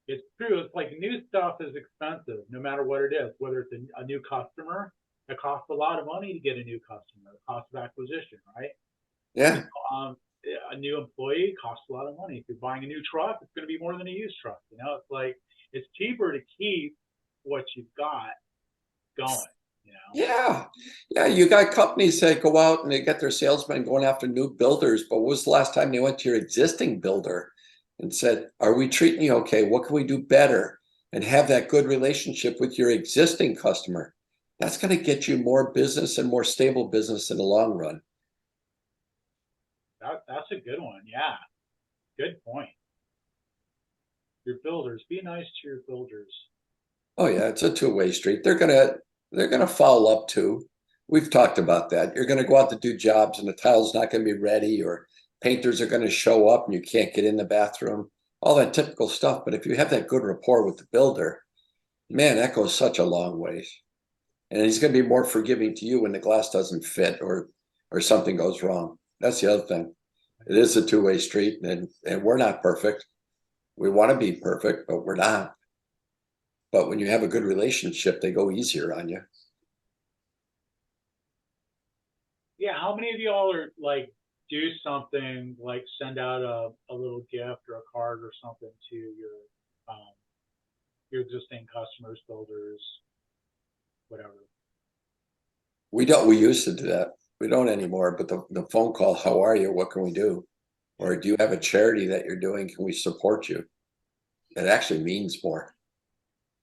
It's true. It's like new stuff is expensive, no matter what it is. Whether it's a new customer, it costs a lot of money to get a new customer. The cost of acquisition, right? Yeah. A new employee costs a lot of money. If you're buying a new truck, it's going to be more than a used truck. It's like it's cheaper to keep what you've got going. Yeah. You got companies that go out and they get their salesmen going after new builders. But when was the last time they went to your existing builder and said, "Are we treating you okay? What can we do better?" And have that good relationship with your existing customer. That's going to get you more business and more stable business in the long run. That's a good one. Yeah. Good point. Your builders, be nice to your builders. Oh yeah, it's a two-way street. They're gonna follow up too. We've talked about that. You're gonna go out to do jobs and the tile's not gonna be ready, or painters are gonna show up and you can't get in the bathroom. all that typical stuff. But if you have that good rapport with the builder, man, that goes such a long ways. And he's going to be more forgiving to you when the glass doesn't fit or something goes wrong. That's the other thing. It is a two-way street, and we're not perfect. We want to be perfect, but we're not. But when you have a good relationship, they go easier on you. Yeah, how many of y'all are like do something like send out a little gift or a card or something to your existing customers, builders, whatever? We don't. We used to do that. We don't anymore. But the phone call, how are you? What can we do? Or do you have a charity that you're doing? Can we support you? It actually means more.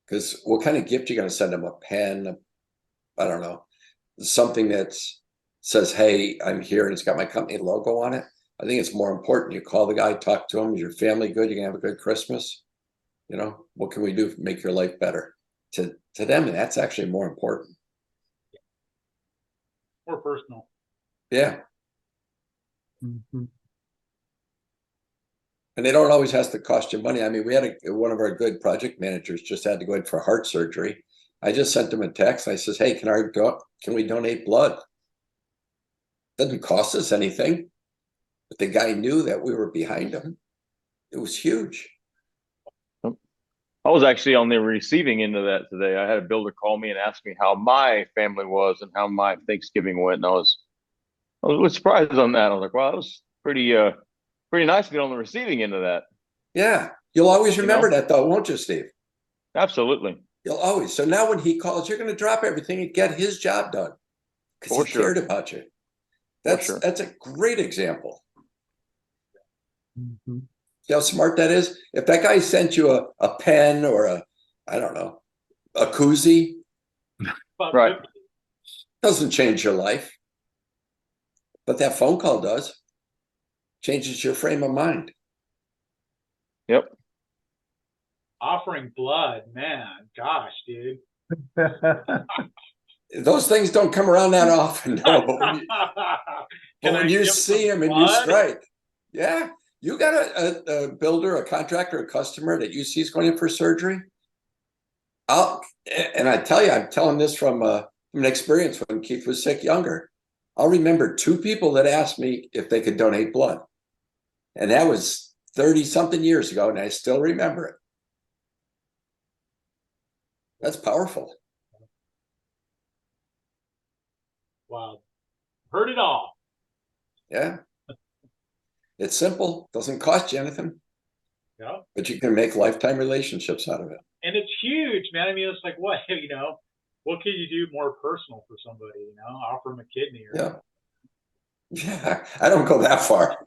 Because what kind of gift are you going to send them? A pen? I don't know. Something that says, hey, I'm here, and it's got my company logo on it. I think it's more important. You call the guy, talk to him. Is your family good? You can have a good Christmas. You know, what can we do to make your life better? To them, that's actually more important. More personal. Yeah. Mhm. And they don't always have to cost you money. I mean, we had one of our good project managers just had to go in for heart surgery. I just sent him a text. I says, hey, can we donate blood? Doesn't cost us anything. But the guy knew that we were behind him. It was huge. I was actually on the receiving end of that today. I had a builder call me and ask me how my family was and how my Thanksgiving went. And I was surprised on that. I was like, wow, that was pretty nice to get on the receiving end of that. Yeah. You'll always remember that though, won't you, Steve? Absolutely. You'll always. So now when he calls, you're going to drop everything and get his job done because he cared about you. That's a great example. Mhm. See how smart that is? If that guy sent you a pen or I don't know, a koozie, Right, doesn't change your life. But that phone call does. Changes your frame of mind. Yep. Offering blood, man, gosh, dude. Those things don't come around that often. No, but when you see them and you strike, yeah, you got a builder, a contractor, a customer that you see is going in for surgery. And I tell you, I'm telling this from an experience when Keith was sick younger. I'll remember 2 people that asked me if they could donate blood. And that was 30 something years ago. And I still remember it. That's powerful. Wow. Heard it all. Yeah. It's simple. Doesn't cost you anything. Yeah. But you can make lifetime relationships out of it. And it's huge, man. I mean, it's like, what, what can you do more personal for somebody, offer them a kidney or Yeah. Yeah. I don't go that far.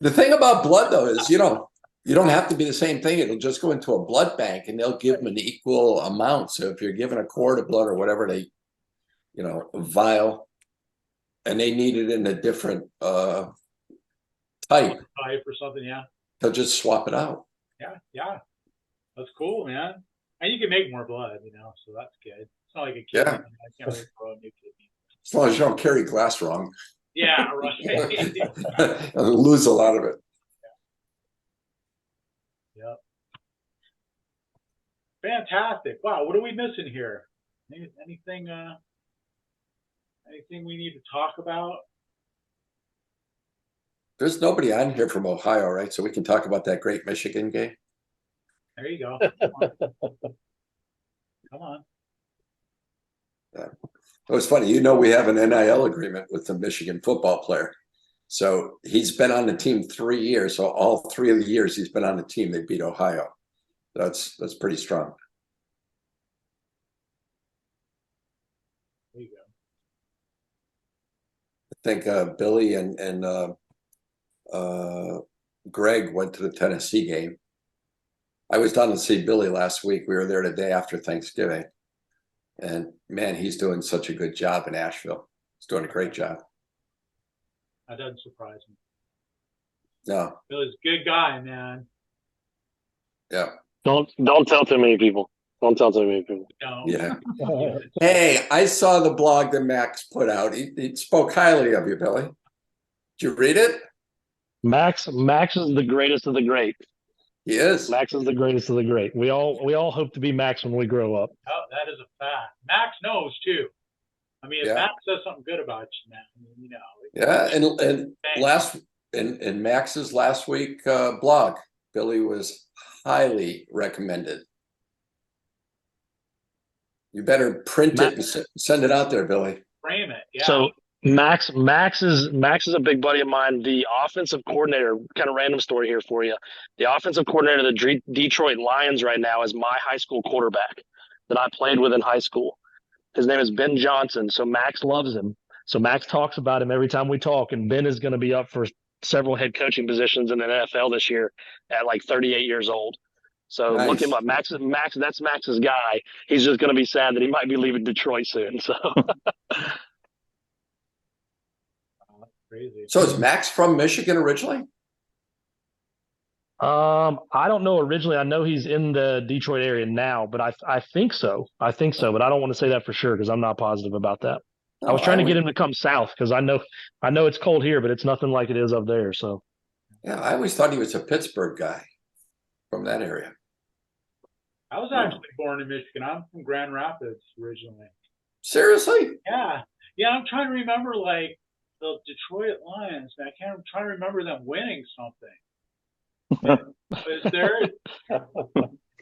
The thing about blood though is, you don't have to be the same thing. It'll just go into a blood bank and they'll give them an equal amount. So if you're given a quart of blood or whatever a vial, and they need it in a different type or something, yeah. They'll just swap it out. Yeah. That's cool, man. And you can make more blood, so that's good. It's not like a kidney. Yeah. I can't really grow a new kidney. As long as you don't carry glass wrong. Yeah, right. Lose a lot of it. Yep. Fantastic. Wow, what are we missing here? Anything we need to talk about? There's nobody on here from Ohio, right? So we can talk about that great Michigan game. There you go. Come on. Yeah. It was funny. We have an NIL agreement with the Michigan football player. So he's been on the team 3 years. So all 3 of the years he's been on the team, they beat Ohio. That's pretty strong. There you go. I think Billy and Greg went to the Tennessee game. I was down to see Billy last week. We were there the day after Thanksgiving. And man, he's doing such a good job in Asheville. He's doing a great job. That doesn't surprise me. No. Billy's a good guy, man. Yeah. Don't tell too many people. Don't tell too many people. No. Yeah. Hey, I saw the blog that Max put out. He spoke highly of you, Billy. Did you read it? Max is the greatest of the great. He is. Max is the greatest of the great. We all hope to be Max when we grow up. Oh, that is a fact. Max knows too. I mean, if Yeah. Max says something good about you, man, I mean, you know. Yeah, and in Max's last week blog, Billy was highly recommended. You better print it and send it out there, Billy. Frame it, yeah. So Max is a big buddy of mine. The offensive coordinator, kind of random story here for you. The offensive coordinator of the Detroit Lions right now is my high school quarterback that I played with in high school. His name is Ben Johnson. So Max loves him. So Max talks about him every time we talk, and Ben is going to be up for several head coaching positions in the NFL this year at like 38 years old. So Nice. look him up. Max, that's Max's guy. He's just going to be sad that he might be leaving Detroit soon. So Crazy. So is Max from Michigan originally? I don't know originally. I know he's in the Detroit area now, but I think so. I think so, but I don't want to say that for sure because I'm not positive about that. I was trying to get him to come south because I know it's cold here, but it's nothing like it is up there. So Yeah, I always thought he was a Pittsburgh guy from that area. I was actually born in Michigan. I'm from Grand Rapids originally. Seriously? Yeah. Yeah, I'm trying to remember like the Detroit Lions, man. I'm trying to remember them winning something.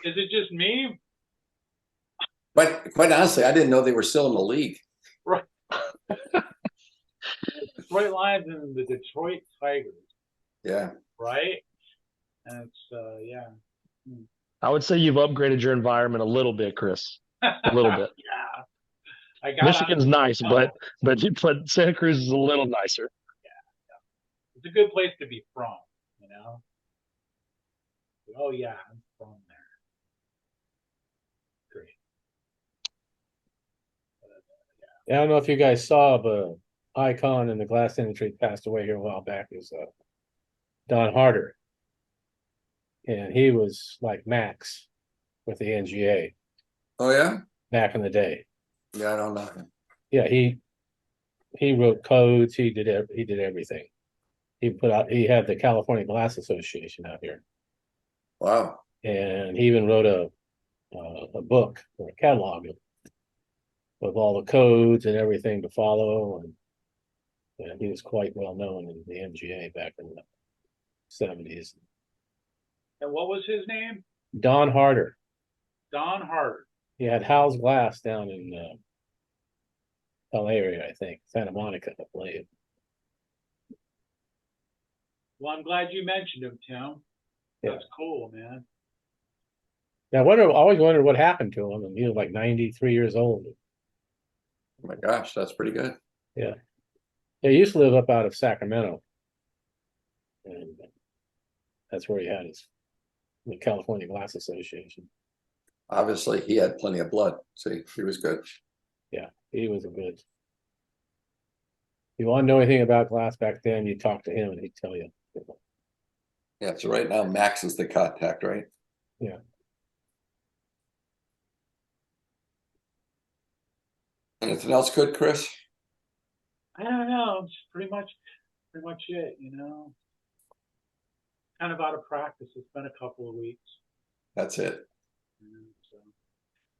Is it just me? But quite honestly, I didn't know they were still in the league. Right. Detroit Lions and the Detroit Tigers. Yeah. Right? And it's yeah. I would say you've upgraded your environment a little bit, Chris. A little bit. Yeah. Michigan's nice, but Santa Cruz is a little nicer. Yeah. It's a good place to be from, you know? Oh yeah, I'm from there. Great. I don't know if you guys saw, but icon in the glass industry passed away here a while back. Is Don Harder, and he was like Max with the NGA. Oh yeah. Back in the day. Yeah, I don't know him. Yeah, he wrote codes. He did everything. He had the California Glass Association out here. Wow. And he even wrote a book or a catalog with all the codes and everything to follow. And he was quite well known in the MGA back in the 70s. And what was his name? Don Harder. Don Harder. He had Hal's Glass down in LA area, I think. Santa Monica, I believe. Well, I'm glad you mentioned him, Tim. Yeah. That's cool, man. Now, I always wondered what happened to him, and he was like 93 years old. Oh my gosh, that's pretty good. Yeah. He used to live up out of Sacramento. And that's where he had the California Glass Association. Obviously, he had plenty of blood. See, he was good. Yeah, he was a good. If you want to know anything about glass back then, you talk to him and he'd tell you. Yeah, so right now, Max is the contact, right? Yeah. Anything else good, Chris? I don't know. It's pretty much it, you know. Kind of out of practice. It's been a couple of weeks. That's it. So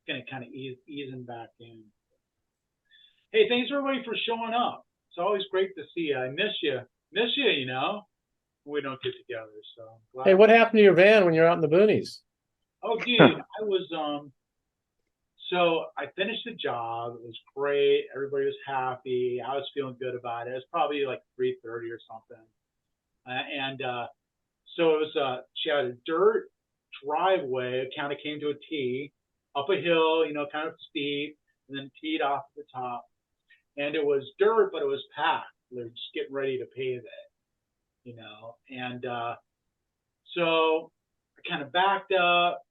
gonna kind of easing back in. Hey, thanks everybody for showing up. It's always great to see you. I miss you. You know. We don't get together, so. Hey, what happened to your van when you're out in the boonies? Oh, dude, I was so I finished the job. It was great. Everybody was happy. I was feeling good about it. It was probably like 3:30 or something. So it was she had a dirt driveway. It kind of came to a T, up a hill, you know, kind of steep, and then teed off at the top. And it was dirt, but it was packed. They're just getting ready to pave it, you know. And so I kind of backed up,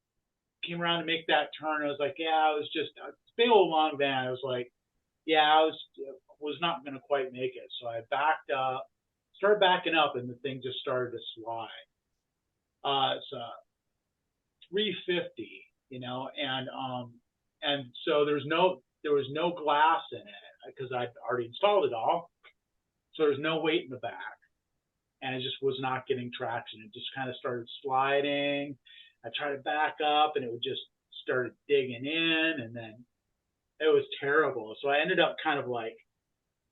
came around to make that turn. I was like, yeah, it was just a big old long van. I was like, yeah, I was not going to quite make it. So I backed up, started backing up, and the thing just started to slide. It's 350, you know, and so there was no glass in it because I'd already installed it all. So there's no weight in the back. and it just was not getting traction. It just kind of started sliding. I tried to back up, and it would just started digging in, and then it was terrible. So I ended up kind of like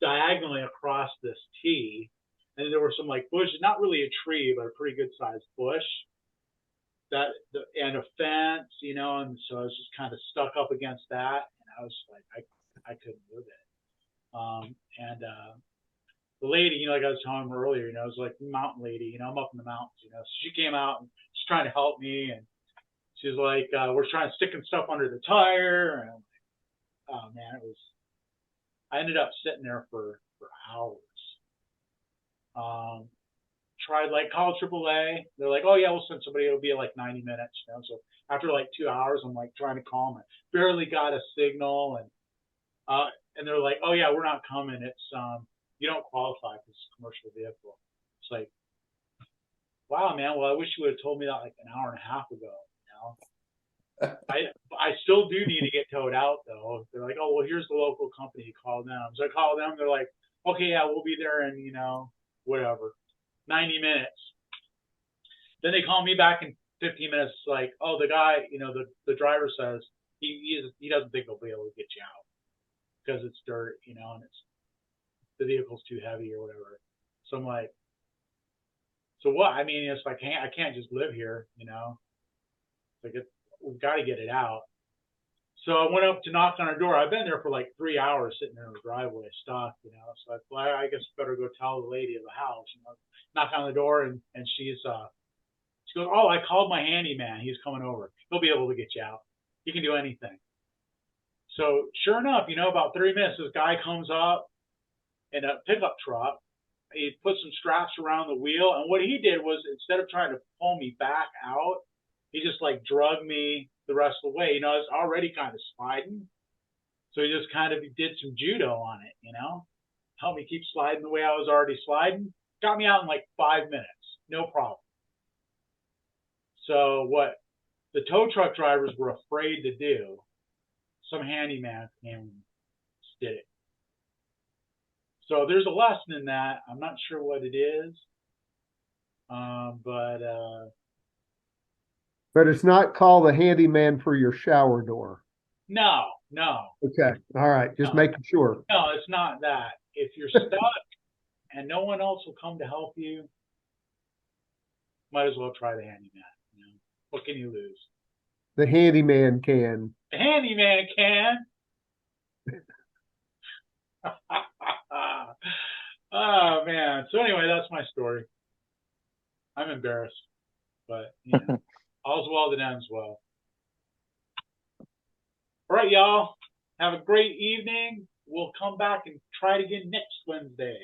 diagonally across this T, and there were some like bushes, not really a tree, but a pretty good sized bush and a fence, you know, and so I was just kind of stuck up against that, and I was like, I couldn't move it. The lady, you know, like I was telling her earlier, you know, it was like mountain lady, you know, I'm up in the mountains, you know, so she came out and she's trying to help me, and she's like, we're trying to stick stuff under the tire, and I'm like, oh man, I ended up sitting there for hours. Tried like call AAA. They're like, oh yeah, we'll send somebody. It'll be like 90 minutes, you know. So after like 2 hours, I'm like trying to call them. I barely got a signal, and they're like, oh yeah, we're not coming. It's you don't qualify for this commercial vehicle. It's like, wow, man. Well, I wish you would have told me that like an hour and a half ago. You know, I still do need to get towed out though. They're like, oh well, here's the local company. Call them. So I call them. They're like, okay, yeah, we'll be there in, you know, whatever, 90 minutes. Then they call me back in 15 minutes, like, oh, the guy, you know, the driver says he doesn't think he'll be able to get you out because it's dirt, you know, and the vehicle's too heavy or whatever. So I'm like, so what? I mean, it's like I can't just live here, you know. Like we've got to get it out. So I went up to knock on her door. I've been there for like 3 hours sitting there in the driveway, stuck, you know. So I guess better go tell the lady of the house, you know. Knock on the door, and she goes, oh, I called my handyman. He's coming over. He'll be able to get you out. He can do anything. So sure enough, you know, about 30 minutes, this guy comes up in a pickup truck. He put some straps around the wheel, and what he did was, instead of trying to pull me back out, he just like drug me the rest of the way. You know, I was already kind of sliding, so he just kind of did some judo on it, you know, helped me keep sliding the way I was already sliding. Got me out in like 5 minutes, no problem. So what the tow truck drivers were afraid to do, some handyman came and did it. So there's a lesson in that. I'm not sure what it is, but it's not call the handyman for your shower door. no. Okay, all right, just making sure. No, it's not that. If you're stuck and no one else will come to help you, might as well try the handyman. You know, what can you lose? The handyman can. The handyman can. Oh man. So anyway, that's my story. I'm embarrassed, but you know, all's well that ends well. All right, y'all. Have a great evening. We'll come back and try it again next Wednesday.